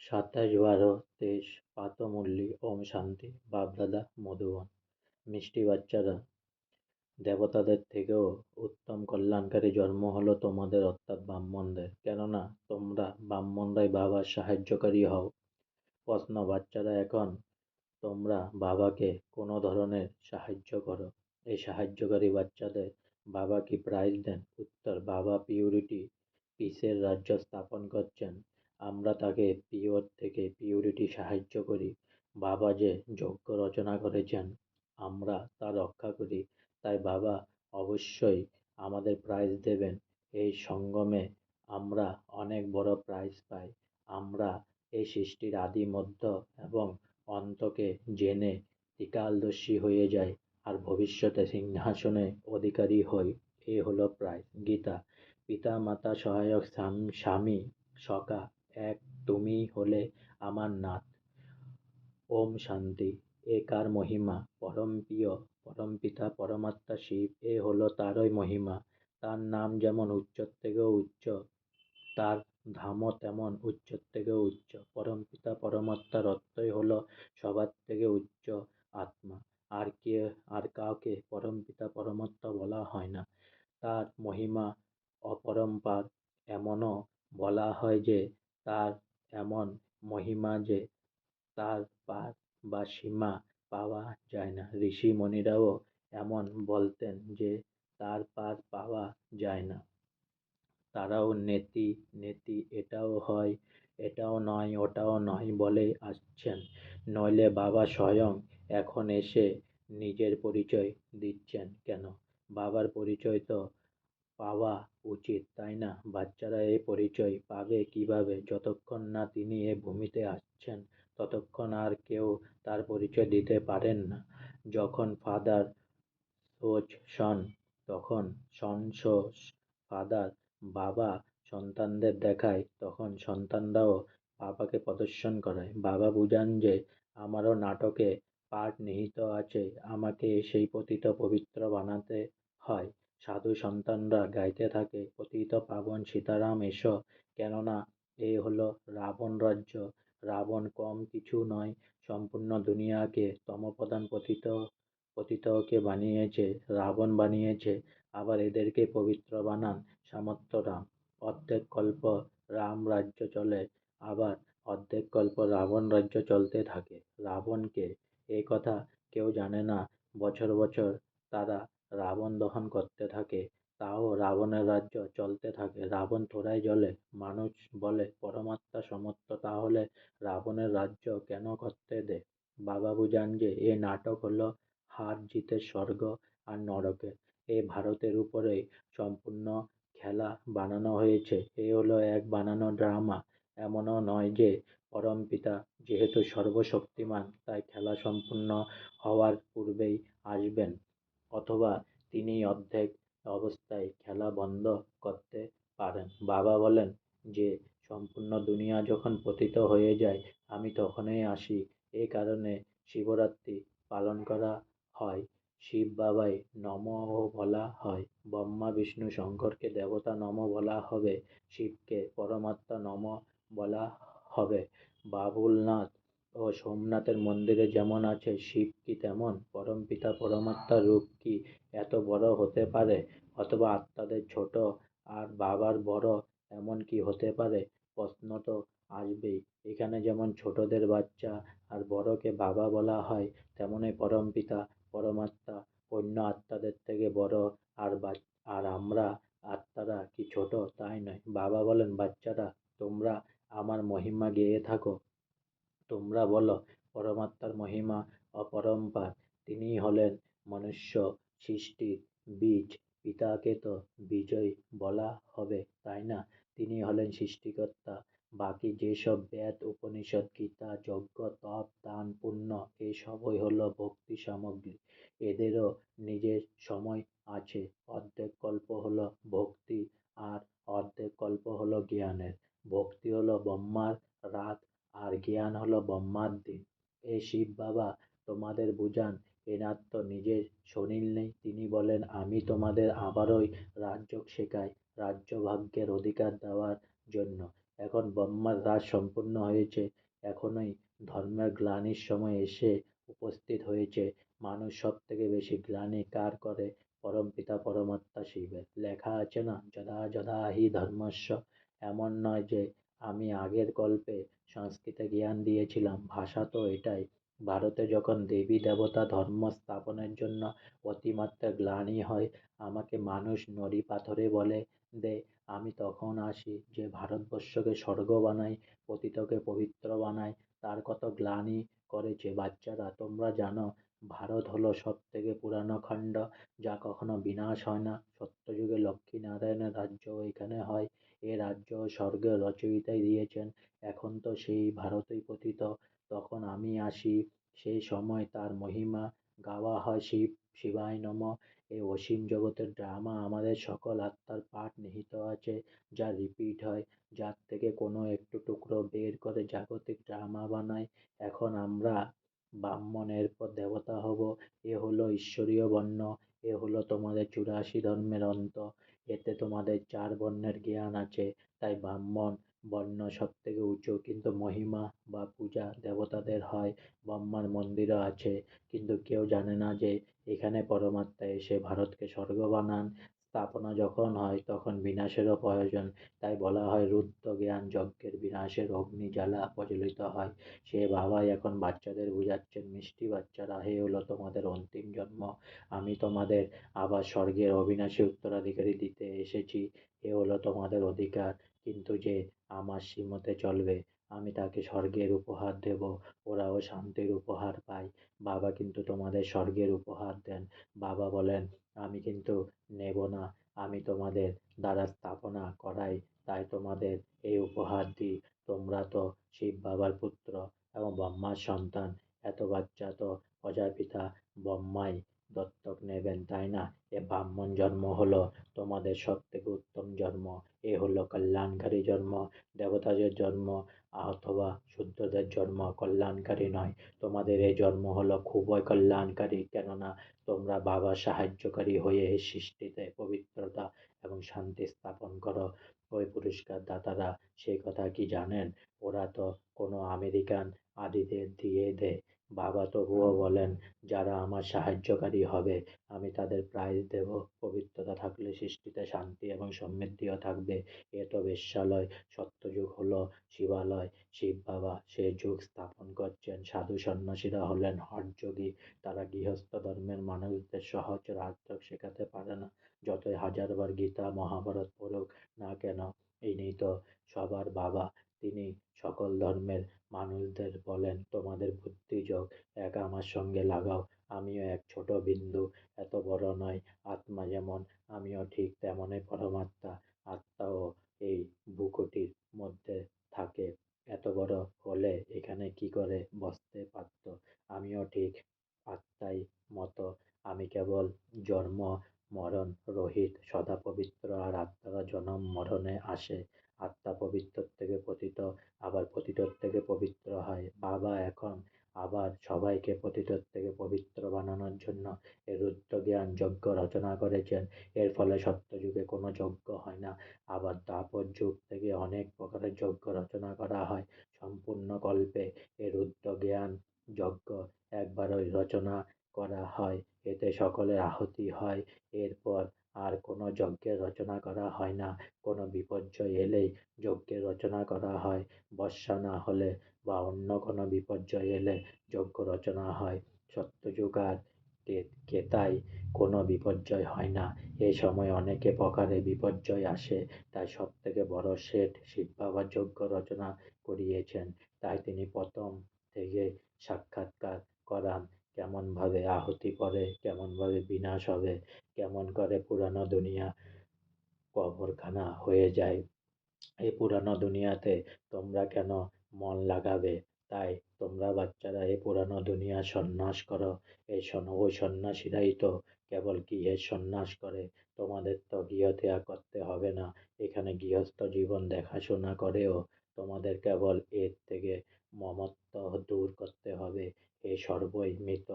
27/12/23 পাতমুল্লি ওম শান্তি বাপদাদা মধুবন। মিষ্টি বাচ্চারা, দেবতাদের থেকেও উত্তম কল্যাণকারী জন্ম হলো তোমাদের অর্থাৎ ব্রাহ্মণদের, কেননা তোমরা ব্রাহ্মণরাই বাবার সাহায্যকারী হও। প্রশ্ন, বাচ্চারা, এখন তোমরা বাবাকে কোনো ধরনের সাহায্য করো, এই সাহায্যকারী বাচ্চাদের বাবা কি প্রাইজ দেন? উত্তর, বাবা পিউরিটি পিসের রাজ্য স্থাপন করছেন, আমরা তাকে পিওর থেকে পিউরিটি সাহায্য করি। বাবা যে যজ্ঞ রচনা করেছেন আমরা তা রক্ষা করি, তাই বাবা অবশ্যই আমাদের প্রাইজ দেবেন। এই সঙ্গমে আমরা অনেক বড় প্রাইজ পাই। আমরা এই সৃষ্টির আদি মধ্য এবং অন্তকে জেনে ত্রিকালদর্শী হয়ে যাই আর ভবিষ্যতে সিংহাসনে অধিকারী হই। এ হলো প্রাইজ। গীতা। পিতা মাতা সহায়ক স্বামী সখা এক, তুমি হলে আমার নাথ। ওম শান্তি। এ কার মহিমা? পরম প্রিয় পরমপিতা পরমাত্মা শিব, এ হলো তারই মহিমা। তার নাম যেমন উচ্চর থেকেও উচ্চ, তার ধামও তেমন উচ্চর থেকেও উচ্চ। পরমপিতা পরমাত্মার অর্থই হলো সবার থেকে উচ্চ আত্মা। আর কাউকে পরমপিতা পরমাত্মা বলা হয় না। তার মহিমা অপরম্পার। এমনও বলা হয় যে তার এমন মহিমা যে তার পার বা সীমা পাওয়া যায় না। ঋষি মণিরাও এমন বলতেন যে তার পার পাওয়া যায় না। তারাও নেতি নেতি, এটাও হয়, এটাও নয়, ওটাও নয় বলে আসছেন। নইলে বাবা স্বয়ং এখন এসে নিজের পরিচয় দিচ্ছেন কেন? বাবার পরিচয় তো পাওয়া উচিত, তাই না? বাচ্চারা এই পরিচয় পাবে কিভাবে? যতক্ষণ না তিনি এ ভূমিতে আসছেন ততক্ষণ আর কেউ তার পরিচয় দিতে পারেন না। যখন ফাদার সোজ সন, তখন সন সোস ফাদার। বাবা সন্তানদের দেখায়, তখন সন্তানরাও বাবাকে প্রদর্শন করায়। বাবা বুঝান যে আমারও নাটকে পার্ট নিহিত আছে, আমাকে সেই পতিত পবিত্র বানাতে হয়। সাধু সন্তানরা গাইতে থাকে, পতিত পাবন সীতারাম এসো, কেননা এ হলো রাবণ রাজ্য। রাবণ কম কিছু নয়, সম্পূর্ণ দুনিয়াকে তমপ্রধান পতিতকে বানিয়েছে, রাবণ বানিয়েছে। আবার এদেরকে পবিত্র বানান সামর্থ্য রাম। অর্ধেক কল্প রাম রাজ্য চলে, আবার অর্ধেক কল্প রাবণ রাজ্য চলতে থাকে। রাবণকে এ কথা কেউ জানে না। বছর বছর তারা রাবণ দহন করতে থাকে, তাও রাবণের রাজ্য চলতে থাকে। রাবণ তোরাই জ্বলে। মানুষ বলে পরমাত্মা সমর্থ, তাহলে রাবণের রাজ্য কেন করতে দে? বাবা বুঝান যে এ নাটক হলো হার জিতের স্বর্গ আর নরকের। এ ভারতের উপরেই সম্পূর্ণ খেলা বানানো হয়েছে। এ হলো এক বানানো ড্রামা। এমনও নয় যে পরমপিতা যেহেতু সর্বশক্তিমান তাই খেলা সম্পূর্ণ হওয়ার পূর্বেই আসবেন, অথবা তিনি অর্ধেক অবস্থায় খেলা বন্ধ করতে পারেন। বাবা বলেন যে সম্পূর্ণ দুনিয়া যখন পতিত হয়ে যায় আমি তখনই আসি। এই কারণে শিবরাত্রি পালন করা হয়। শিব বাবাই নমঃ বলা হয়, ব্রহ্মা বিষ্ণু শঙ্করকে দেবতা নমঃ বলা হবে, শিবকে পরমাত্মা নমঃ বলা হবে। বাবুলনাথ ও সোমনাথের মন্দিরে যেমন আছে শিব কি তেমন? পরমপিতা পরমাত্মার রূপ কি এত বড় হতে পারে? অথবা আত্মাদের ছোট আর বাবার বড়, এমন কি হতে পারে? প্রশ্ন তো আসবেই। এখানে যেমন ছোটদের বাচ্চা আর বড়কে বাবা বলা হয়, তেমনই পরমপিতা পরমাত্মা অন্য আত্মাদের থেকে বড়। আর আমরা আত্মারা কি ছোট? তাই নয়। বাবা বলেন, বাচ্চারা, তোমরা আমার মহিমা গেয়ে থাকো। তোমরা বলো পরমাত্মার মহিমা অপরম্পার। তিনি হলেন মনুষ্য সৃষ্টির বীজ। পিতাকে তো বীজই বলা হবে, তাই না? তিনি হলেন সৃষ্টিকর্তা। বাকি যেসব বেদ উপনিষদ গীতা যজ্ঞ তপ দান পুণ্য, এসবই হলো ভক্তি সামগ্রী। এদেরও নিজের সময় আছে। অর্ধেক কল্প হলো ভক্তি আর অর্ধেক কল্প হলো জ্ঞানের। ভক্তি হলো ব্রহ্মার রাত আর জ্ঞান হলো ব্রহ্মার দিন। এই শিব বাবা তোমাদের বুঝান, এনার তো নিজের শরীর নেই। তিনি বলেন আমি তোমাদের আবারই রাজযোগ শেখাই, রাজ্য ভাগ্যের অধিকার দেওয়ার জন্য। এখন ব্রহ্মার রাজ সম্পূর্ণ হয়েছে। এখনই ধর্মের গ্লানির সময় এসে উপস্থিত হয়েছে। মানুষ সব থেকে বেশি গ্লানি কার করে? পরমপিতা পরমাত্মা শিবের। লেখা আছে না, যদা যদা হি ধর্মস্য। এমন নয় যে আমি আগের গল্পে সংস্কৃতে জ্ঞান দিয়েছিলাম, ভাষা তো এটাই। ভারতে যখন দেবী দেবতা ধর্ম স্থাপনের জন্য অতিমাত্রা গ্লানি হয়, আমাকে মানুষ নড়ি পাথরে বলে দেয়, আমি তখন আসি যে ভারতবর্ষকে স্বর্গ বানাই, পতিতকে পবিত্র বানাই। তার কত গ্লানি করেছে বাচ্চারা। তোমরা জানো ভারত হলো সব থেকে পুরানো খণ্ড, যা কখনো বিনাশ হয় না। সত্যযুগে লক্ষ্মী নারায়ণের রাজ্য এখানে হয়। এ রাজ্য স্বর্গের রচয়িতাই দিয়েছেন। এখন তো সেই ভারতই পতিত। তখন আমি আসি, সেই সময় তার মহিমা গাওয়া হয় শিব শিবায় নমঃ। এই অসীম জগতের ড্রামা আমাদের সকল আত্মার পাঠ নিহিত আছে, যা রিপিট হয়, যার থেকে কোনো একটু টুকরো বের করে জাগতিক ড্রামা বানায়। এখন আমরা ব্রাহ্মণ, এরপর দেবতা হব। এ হলো ঈশ্বরীয় বর্ণ। এ হলো তোমাদের 84 ধর্মের অন্ত। এতে তোমাদের 4 বর্ণের জ্ঞান আছে। তাই ব্রাহ্মণ বর্ণ সব থেকে উঁচু, কিন্তু মহিমা বা পূজা দেবতাদের হয়। ব্রহ্মার মন্দিরও আছে, কিন্তু কেউ জানে না যে এখানে পরমাত্মা এসে ভারতকে স্বর্গ বানান। স্থাপনা যখন হয় তখন বিনাশেরও প্রয়োজন। তাই বলা হয় রুদ্র জ্ঞান যজ্ঞের বিনাশের অগ্নি জ্বালা প্রজ্বলিত হয়। সে বাবাই এখন বাচ্চাদের বুঝাচ্ছেন, মিষ্টি বাচ্চারা, হে হলো তোমাদের অন্তিম জন্ম। আমি তোমাদের আবার স্বর্গের অবিনাশী উত্তরাধিকারী দিতে এসেছি। এ হলো তোমাদের অধিকার। কিন্তু যে আমার শ্রীমতে চলবে, আমি তাকে স্বর্গের উপহার দেব। ওরাও শান্তির উপহার পায়। বাবা কিন্তু তোমাদের স্বর্গের উপহার দেন। বাবা বলেন, আমি কিন্তু নেব না, আমি তোমাদের দ্বারা স্থাপনা করাই, তাই তোমাদের এই উপহার দিই। তোমরা তো শিব বাবার পুত্র এবং ব্রহ্মার সন্তান। এত বাচ্চা তো প্রজাপিতা ব্রহ্মাই দত্তক নেবেন, তাই না? এ ব্রাহ্মণ জন্ম হলো তোমাদের সব থেকে উত্তম জন্ম। এ হলো কল্যাণকারী জন্ম। দেবতাদের জন্ম অথবা শূদ্রদের জন্ম কল্যাণকারী নয়। তোমাদের এই জন্ম হলো খুবই কল্যাণকারী, কেননা তোমরা বাবার সাহায্যকারী হয়ে এই সৃষ্টিতে পবিত্রতা এবং শান্তি স্থাপন করো। ওই পুরস্কার দাতারা সেই কথা কি জানেন? ওরা তো কোনো আমেরিকান আদিদের দিয়ে দেয়। বাবা তবুও বলেন, যারা আমার সাহায্যকারী হবে আমি তাদের প্রাইজ দেব। পবিত্রতা থাকলে সৃষ্টিতে শান্তি এবং সমৃদ্ধিও থাকবে। এ তো বেশ্যালয়। সত্যযুগ হলো শিবালয়। শিব বাবা সে যুগ স্থাপন করছেন। সাধু সন্ন্যাসীরা হলেন হঠযোগী। তারা গৃহস্থ ধর্মের মানুষদের সহজ রাজযোগ শেখাতে পারে না, যতই হাজারবার গীতা মহাভারত পড়ুক না কেন। ইনি তো সবার বাবা। তিনি সকল ধর্মের মানুষদের বলেন, তোমাদের বুদ্ধিযোগ এক আমার সঙ্গে লাগাও। আমিও এক ছোট বিন্দু, এত বড় নয়। আত্মা যেমন, আমিও ঠিক তেমনই পরমাত্মা। আত্মাও এই ভূকুটির মধ্যে থাকে। এত বড় হলে এখানে কি করে বসতে পারত? আমিও ঠিক আত্মাই মতো। আমি কেবল জন্ম মরণ রহিত, সদা পবিত্র। আর আত্মারা জনম মরণে আসে। আত্মা পবিত্র থেকে পতিত, আবার পতিতর থেকে পবিত্র হয়। বাবা এখন আবার সবাইকে পতিতর থেকে পবিত্র বানানোর জন্য এই রুদ্র জ্ঞান যজ্ঞ রচনা করেছেন। এর ফলে সত্যযুগে কোনো যজ্ঞ হয় না। আবার দ্বাপর যুগ থেকে অনেক প্রকারের যজ্ঞ রচনা করা হয়। সম্পূর্ণ কল্পে এই রুদ্র জ্ঞান যজ্ঞ একবারই রচনা করা হয়। এতে সকলের আহুতি হয়। এরপর আর কোনো যজ্ঞের রচনা করা হয় না। কোনো বিপর্যয় এলেই যজ্ঞের রচনা করা হয়। বর্ষা না হলে বা অন্য কোনো বিপর্যয় এলে যজ্ঞ রচনা হয়। সত্যযুগ আর কেতায় কোনো বিপর্যয় হয় না। এই সময় অনেকে প্রকারে বিপর্যয় আসে। তাই সব থেকে বড় শেঠ শিব বাবা যজ্ঞ রচনা করিয়েছেন। তাই তিনি প্রথম থেকে সাক্ষাৎকার করান, কেমন ভাবে আহুতি পড়ে, কেমন ভাবে বিনাশ হবে, কেমন করে পুরানো দুনিয়া কবরখানা হয়ে যায়। এই পুরানো দুনিয়াতে তোমরা কেন মন লাগাবে? তাই তোমরা বাচ্চারা এই পুরানো দুনিয়া সন্ন্যাস করো। ওই সন্ন্যাসীরাই তো কেবল গৃহের সন্ন্যাস করে। তোমাদের তো গৃহ ত্যাগ করতে হবে না। এখানে গৃহস্থ জীবন দেখাশোনা করেও তোমাদের কেবল এর থেকে মমত্ব দূর করতে হবে। এ সর্বই মৃত।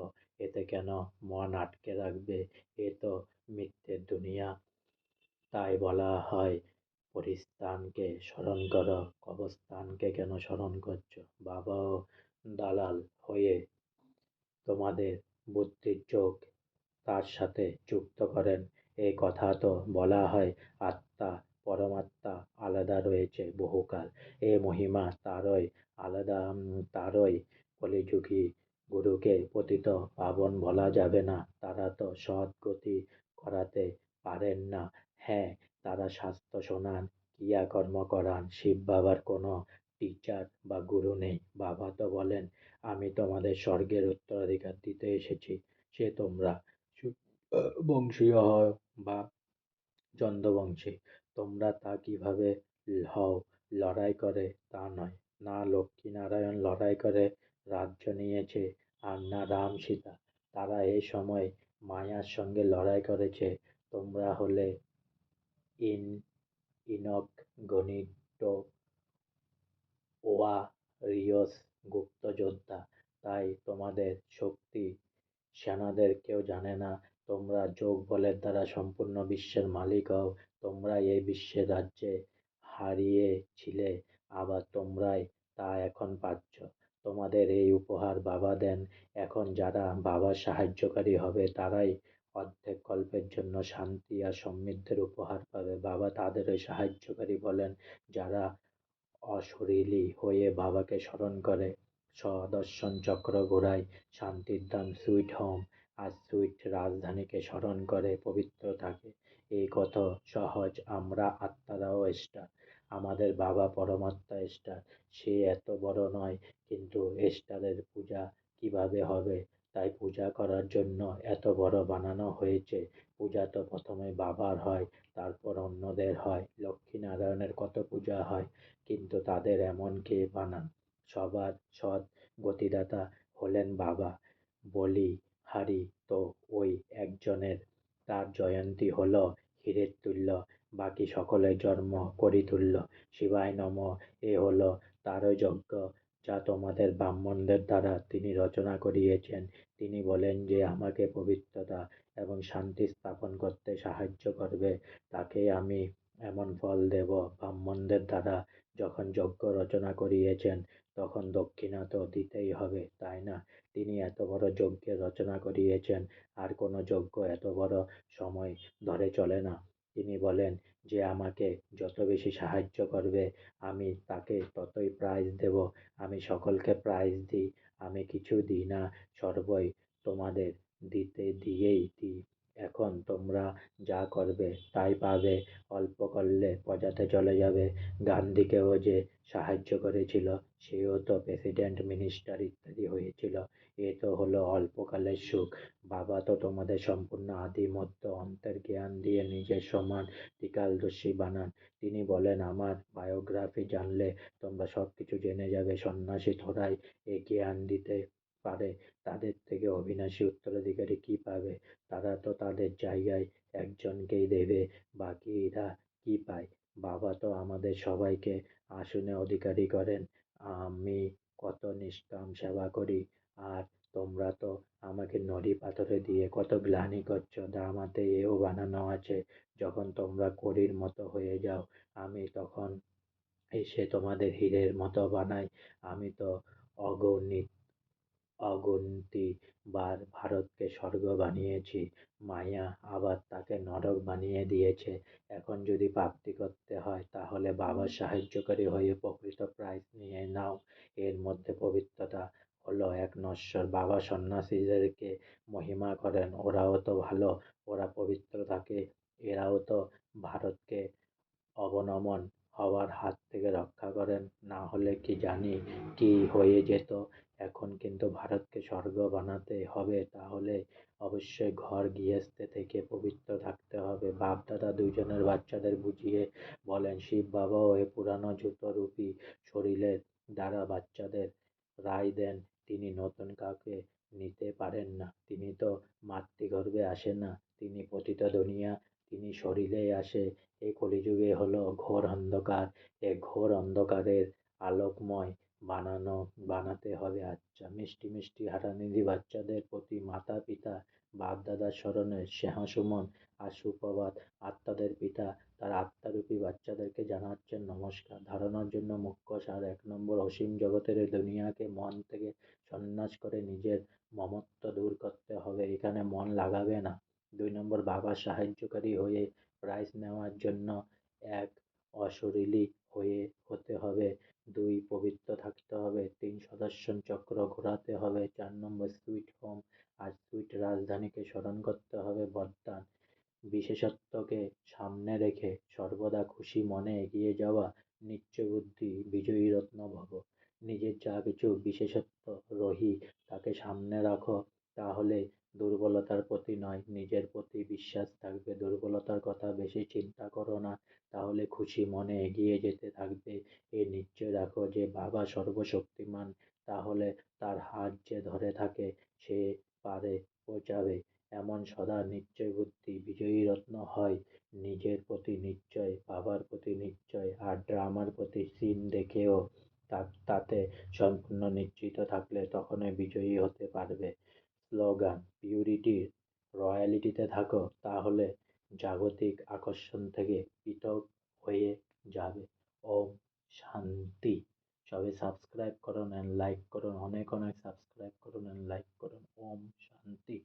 এতে কেন মন আটকে রাখবে? এ তো মিথ্যের দুনিয়া। তাই বলা হয় পরিস্থানকে স্মরণ করো, কবরস্থানকে কেন স্মরণ করছো? বাবাও দালাল হয়ে তোমাদের বুদ্ধির চোখ তার সাথে যুক্ত করেন। এই কথা তো বলা হয়, আত্মা পরমাত্মা আলাদা রয়েছে বহুকাল। এ মহিমা তারই আলাদা, তারই কলিযুগী গুরুকে পতিত পাবন বলা যাবে না। তারা তো সৎ গতি করাতে পারেন না। হ্যাঁ, তারা শাস্ত্র শোনান, ক্রিয়াকর্ম করান। শিব বাবার কোনো টিচার বা গুরু নেই। বাবা তো বলেন, আমি তোমাদের স্বর্গের উত্তরাধিকার দিতে এসেছি। সে তোমরা বংশীয় হও বা চন্দ্রবংশী, তোমরা তা কিভাবে হও লড়াই করে তা নয়। না লক্ষ্মীনারায়ণ লড়াই করে রাজ্য নিয়েছে, আর না রাম সীতা। তারা এই সময় মায়ার সঙ্গে লড়াই করেছে। তোমরা হলে ইন ইনক গণিত ওয়ারিয়র্স, গুপ্তযোদ্ধা। তাই তোমাদের শক্তি সেনাদের কেউ জানে না। তোমরা যোগ বলের দ্বারা সম্পূর্ণ বিশ্বের মালিক হও। তোমরা এই বিশ্বের রাজ্যে হারিয়েছিলে, আবার তোমরাই তা এখন পাচ্ছ। তোমাদের এই উপহার বাবা দেন। এখন যারা বাবার সাহায্যকারী হবে তারাই অর্ধেক কল্পের জন্য শান্তি আর সমৃদ্ধির উপহার পাবে। বাবা তাদেরই সাহায্যকারী বলেন যারা অশরীরী হয়ে বাবাকে স্মরণ করে। সুদর্শন চক্র ঘোরায় শান্তির ধাম সুইট হোম, আর সুইট রাজধানীকে স্মরণ করে পবিত্র থাকে। এই কত সহজ। আমরা আত্মারাও স্টার। আমাদের বাবা পরমাত্মা স্টার। সে এত বড় নয়, কিন্তু স্টারের পূজা কিভাবে হবে? তাই পূজা করার জন্য এত বড় বানানো হয়েছে। পূজা তো প্রথমে বাবার হয়, তারপর অন্যদের হয়। লক্ষ্মীনারায়ণের কত পূজা হয়, কিন্তু তাদের এমন কে বানান? সবার সৎ গতিদাতা হলেন বাবা। বলিহারি তো ওই একজনের, তার জয়ন্তী হলো হীরের তুল্য, বাকি সকলের জন্ম করি তুল্য। শিবায় নম। এ হলো তারই যজ্ঞ, যা তোমাদের ব্রাহ্মণদের দ্বারা তিনি রচনা করিয়েছেন। তিনি বলেন যে আমাকে পবিত্রতা এবং শান্তি স্থাপন করতে সাহায্য করবে, তাকেই আমি এমন ফল দেব। ব্রাহ্মণদের দ্বারা যখন যজ্ঞ রচনা করিয়েছেন, তখন দক্ষিণা তো দিতেই হবে, তাই না? তিনি এত বড় যজ্ঞের রচনা করিয়েছেন, আর কোনো যজ্ঞ এত বড় সময় ধরে চলে না। তিনি বলেন যে আমাকে যত বেশি সাহায্য করবে, আমি তাকে ততই প্রাইজ দেব। আমি সকলকে প্রাইজ দিই, আমি কিছু দিই না, সর্বই তোমাদের দিয়েই দিই। এখন তোমরা যা করবে তাই পাবে। অল্প করলে প্রজাতে চলে যাবে। গান্ধীকেও যে সাহায্য করেছিল, সেও তো প্রেসিডেন্ট, মিনিস্টার ইত্যাদি হয়েছিল। এ তো হলো অল্পকালের সুখ। বাবা তো তোমাদের সম্পূর্ণ আদি মধ্য অন্তের জ্ঞান দিয়ে নিজের সমান ত্রিকালদর্শী বানান। তিনি বলেন আমার বায়োগ্রাফি জানলে তোমরা সবকিছু জেনে যাবে। সন্ন্যাসী থোড়াই এ জ্ঞান দিতে পারে, তাদের থেকে অবিনাশী উত্তরাধিকারী কি পাবে? তারা তো তাদের জায়গায় একজনকেই দেবে, বাকিরা কি পায়? বাবা তো আমাদের সবাইকে আসনে অধিকারী করেন। আমি কত নিষ্কাম সেবা করি, আর তোমরা তো আমাকে নড়ি পাথরে দিয়ে কত গ্লানি করছো। ড্রামাতে এও বানানো আছে, যখন তোমরা কড়ির মতো হয়ে যাও, আমি তখন এসে তোমাদের হীরের মতো বানাই। আমি তো অগণিত অগুন্তি বার ভারতকে স্বর্গ বানিয়েছি, মায়া আবার তাকে নরক বানিয়ে দিয়েছে। এখন যদি প্রাপ্তি করতে হয়, তাহলে বাবার সাহায্যকারী হয়ে প্রকৃত প্রাইজ নিয়ে নাও। এর মধ্যে পবিত্রতা হলো এক নশ্বর। বাবা সন্ন্যাসীদেরকে মহিমা করেন, ওরাও তো ভালো, ওরা পবিত্র থাকে। এরাও তো ভারতকে অবনমন হওয়ার হাত থেকে রক্ষা করেন, না হলে কি জানি কি হয়ে যেত। এখন কিন্তু ভারতকে স্বর্গ বানাতে হবে, তাহলে অবশ্যই ঘর গৃহস্থে থেকে পবিত্র থাকতে হবে। বাপ দাদা দুইজনের বাচ্চাদের বুঝিয়ে বলেন, শিব বাবাও এ পুরানো জুতোরূপী শরীরের দ্বারা বাচ্চাদের রায় দেন। তিনি নতুন কাউকে নিতে পারেন না। তিনি তো মাতৃগর্ভে আসেন না, তিনি পতিত দুনিয়া, তিনি শরীরেই আসে। এই কলিযুগে হলো ঘোর অন্ধকার। এই ঘোর অন্ধকারের আলোকময় বানানো বানাতে হবে আচ্ছা। মিষ্টি মিষ্টি হারানিধি বাচ্চাদের প্রতি মাতা পিতা বাপ দাদার স্মরণে স্নেহসুমন আর সুপ্রভাত। আত্মাদের পিতা তার আত্মারূপী বাচ্চাদেরকে জানাচ্ছেন নমস্কার। ধারণার জন্য মুখ্য সার 1 নম্বর, অসীম জগতের এই দুনিয়াকে মন থেকে সন্ন্যাস করে নিজের মমত্ব দূর করতে হবে, এখানে মন লাগাবে না। 2 নম্বর, বাবার সাহায্যকারী হয়ে প্রাইজ নেওয়ার জন্য এক, অশরীরী হতে হবে। 2, পবিত্র থাকতে হবে। 3, সুদর্শন চক্র ঘোরাতে হবে। 4 নম্বর, সুইট হোম আর সুইট রাজধানীকে স্মরণ করতে হবে। বরদান, বিশেষত্বকে সামনে রেখে সর্বদা খুশি মনে এগিয়ে যাওয়া। নিশ্চয়বুদ্ধি, বিজয়ী রত্ন ভব। নিজের যা কিছু বিশেষত্ব রহি তাকে সামনে রাখো, তাহলে দুর্বলতার প্রতি নয় নিজের প্রতি বিশ্বাস থাকবে। দুর্বলতার কথা বেশি চিন্তা করো না, তাহলে খুশি মনে এগিয়ে যেতে থাকবে। এ নিশ্চয় রাখো যে বাবা সর্বশক্তিমান, তাহলে তার হাত যে ধরে থাকে সে পারে পৌঁছাবে। এমন সদা নিশ্চয় বুদ্ধি বিজয়ী রত্ন হয়। নিজের প্রতি নিশ্চয়, বাবার প্রতি নিশ্চয়, আর ড্রামার প্রতি সিন দেখেও তাতে সম্পূর্ণ নিশ্চিত থাকলে তখনই বিজয়ী হতে পারবে। স্লোগান, পিউরিটির রয়্যালিটিতে থাকো, তাহলে জাগতিক আকর্ষণ থেকে পৃথক হয়ে যাবে। ওম শান্তি। সবাই সাবস্ক্রাইব করুন অ্যান্ড লাইক করুন, অনেক অনেক সাবস্ক্রাইব করুন অ্যান্ড লাইক করুন। ওম শান্তি।